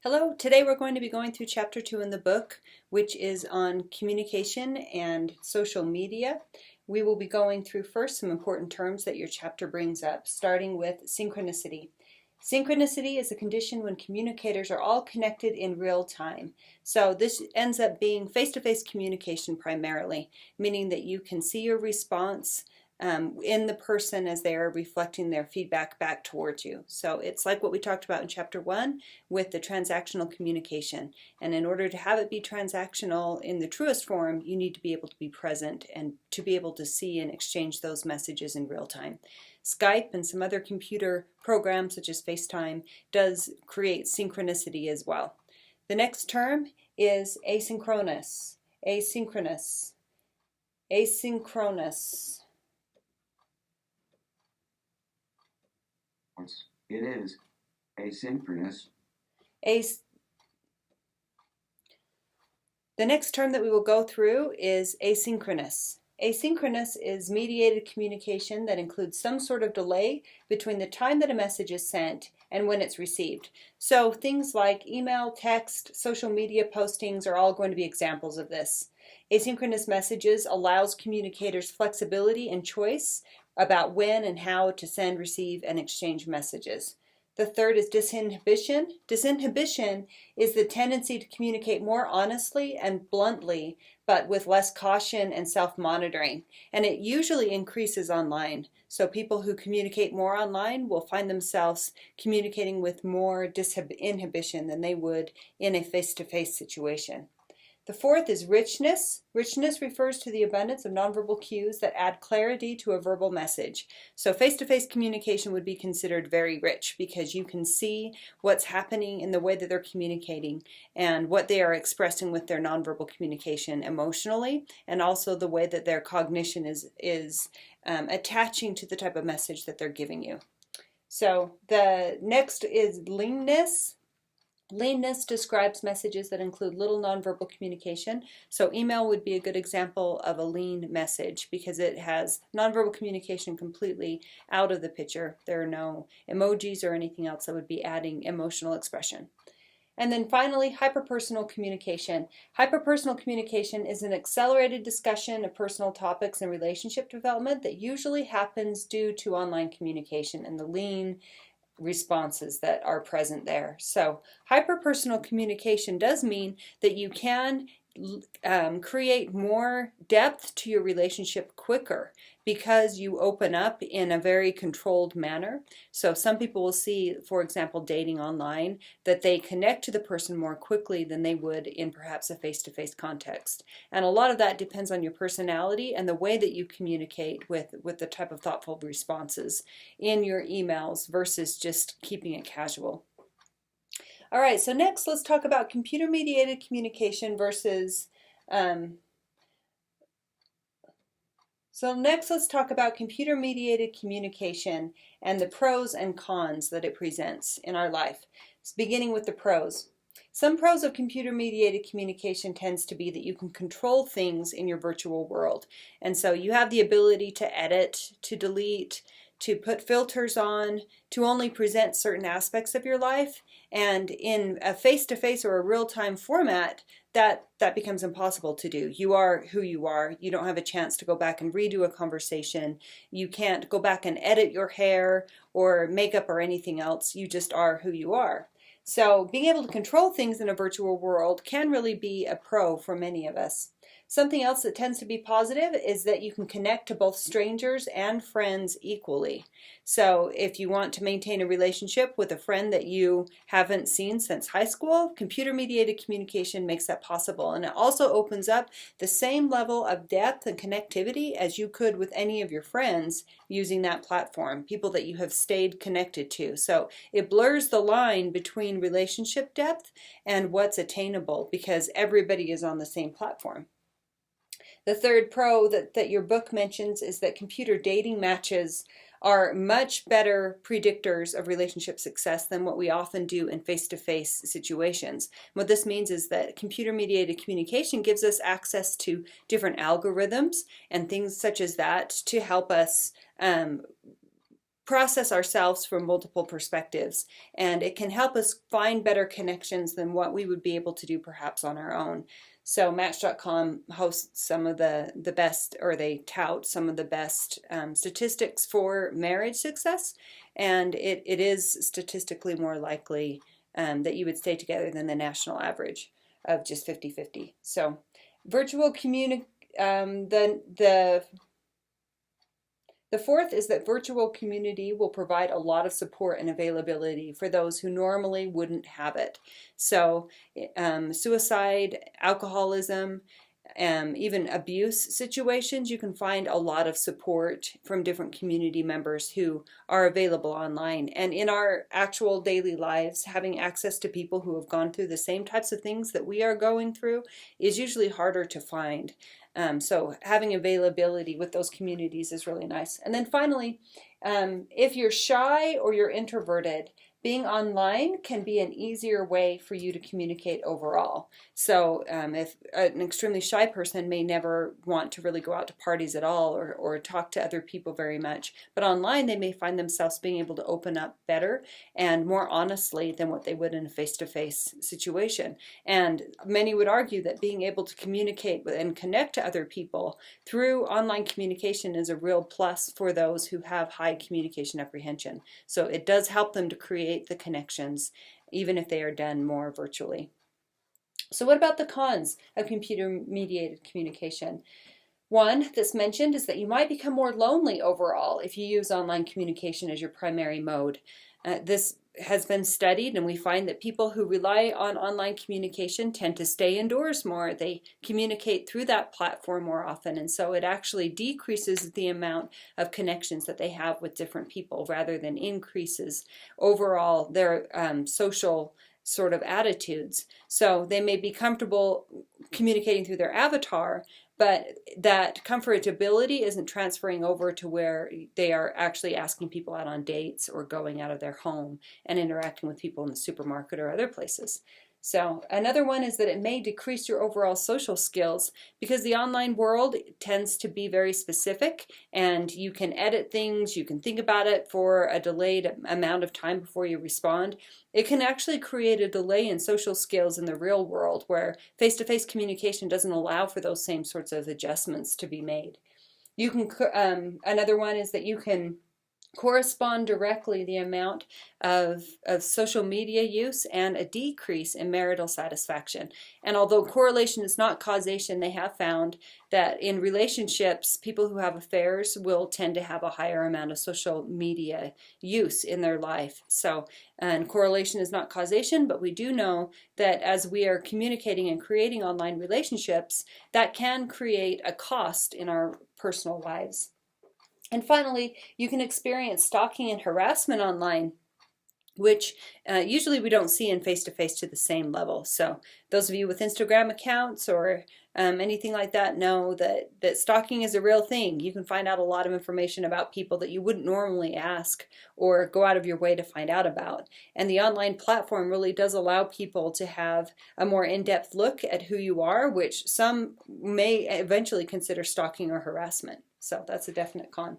Hello, today we're going to be going through chapter 2 in the book, which is on communication and social media. We will be going through first some important terms that your chapter brings up, starting with synchronicity. Synchronicity is a condition when communicators are all connected in real time. So this ends up being face-to-face communication primarily, meaning that you can see your response in the person as they are reflecting their feedback back towards you. So it's like what we talked about in chapter 1 with the transactional communication. And in order to have it be transactional in the truest form, you need to be able to be present and to be able to see and exchange those messages in real time. Skype and some other computer programs such as FaceTime does create synchronicity as well. The next term is asynchronous. Asynchronous. Asynchronous. It is asynchronous. The next term that we will go through is asynchronous. Asynchronous is mediated communication that includes some sort of delay between the time that a message is sent and when it's received. So things like email, text, social media postings are all going to be examples of this. Asynchronous messages allows communicators flexibility and choice about when and how to send, receive, and exchange messages. The third is disinhibition. Disinhibition is the tendency to communicate more honestly and bluntly, but with less caution and self-monitoring. And it usually increases online. So people who communicate more online will find themselves communicating with more disinhibition than they would in a face-to-face situation. The fourth is richness. Richness refers to the abundance of nonverbal cues that add clarity to a verbal message. So face-to-face communication would be considered very rich because you can see what's happening in the way that they're communicating and what they are expressing with their nonverbal communication emotionally, and also the way that their cognition is attaching to the type of message that they're giving you. So the next is leanness. Leanness describes messages that include little nonverbal communication. So email would be a good example of a lean message because it has nonverbal communication completely out of the picture. There are no emojis or anything else that would be adding emotional expression. And then finally, hyperpersonal communication. Hyperpersonal communication is an accelerated discussion of personal topics and relationship development that usually happens due to online communication and the lean responses that are present there. So hyperpersonal communication does mean that you can create more depth to your relationship quicker because you open up in a very controlled manner. So some people will see, for example, dating online, that they connect to the person more quickly than they would in perhaps a face-to-face context. And a lot of that depends on your personality and the way that you communicate with the type of thoughtful responses in your emails versus just keeping it casual. All right, so next let's talk about computer-mediated communication versus computer-mediated communication and the pros and cons that it presents in our life. Beginning with the pros. Some pros of computer-mediated communication tends to be that you can control things in your virtual world. And so you have the ability to edit, to delete, to put filters on, to only present certain aspects of your life. And in a face-to-face or a real-time format, that becomes impossible to do. You are who you are. You don't have a chance to go back and redo a conversation. You can't go back and edit your hair or makeup or anything else. You just are who you are. So being able to control things in a virtual world can really be a pro for many of us. Something else that tends to be positive is that you can connect to both strangers and friends equally. So if you want to maintain a relationship with a friend that you haven't seen since high school, computer-mediated communication makes that possible. And it also opens up the same level of depth and connectivity as you could with any of your friends using that platform, people that you have stayed connected to. So it blurs the line between relationship depth and what's attainable because everybody is on the same platform. The third pro that your book mentions is that computer dating matches are much better predictors of relationship success than what we often do in face-to-face situations. What this means is that computer-mediated communication gives us access to different algorithms and things such as that to help us process ourselves from multiple perspectives, and it can help us find better connections than what we would be able to do perhaps on our own. So Match.com hosts some of the best, or they tout some of the best statistics for marriage success, and it is statistically more likely that you would stay together than the national average of just 50-50. So virtual the fourth is that virtual community will provide a lot of support and availability for those who normally wouldn't have it. So suicide, alcoholism, even abuse situations, you can find a lot of support from different community members who are available online. And in our actual daily lives, having access to people who have gone through the same types of things that we are going through is usually harder to find. So having availability with those communities is really nice. And then finally, if you're shy or you're introverted, being online can be an easier way for you to communicate overall. So if an extremely shy person may never want to really go out to parties at all, or talk to other people very much, but online they may find themselves being able to open up better and more honestly than what they would in a face-to-face situation. And many would argue that being able to communicate and connect to other people through online communication is a real plus for those who have high communication apprehension. So it does help them to create the connections, even if they are done more virtually. So what about the cons of computer-mediated communication? One that's mentioned is that you might become more lonely overall if you use online communication as your primary mode. This has been studied, and we find that people who rely on online communication tend to stay indoors more. They communicate through that platform more often, and so it actually decreases the amount of connections that they have with different people rather than increases overall their social sort of attitudes. So they may be comfortable communicating through their avatar, but that comfortability isn't transferring over to where they are actually asking people out on dates or going out of their home and interacting with people in the supermarket or other places. So another one is that it may decrease your overall social skills because the online world tends to be very specific, and you can edit things, you can think about it for a delayed amount of time before you respond. It can actually create a delay in social skills in the real world where face-to-face communication doesn't allow for those same sorts of adjustments to be made. You can another one is that you can correspond directly the amount of social media use and a decrease in marital satisfaction. And although correlation is not causation, they have found that in relationships, people who have affairs will tend to have a higher amount of social media use in their life. So, and correlation is not causation, but we do know that as we are communicating and creating online relationships, that can create a cost in our personal lives. And finally, you can experience stalking and harassment online, which usually we don't see in face-to-face to the same level. So those of you with Instagram accounts or anything like that know that stalking is a real thing. You can find out a lot of information about people that you wouldn't normally ask or go out of your way to find out about. And the online platform really does allow people to have a more in-depth look at who you are, which some may eventually consider stalking or harassment. So that's a definite con.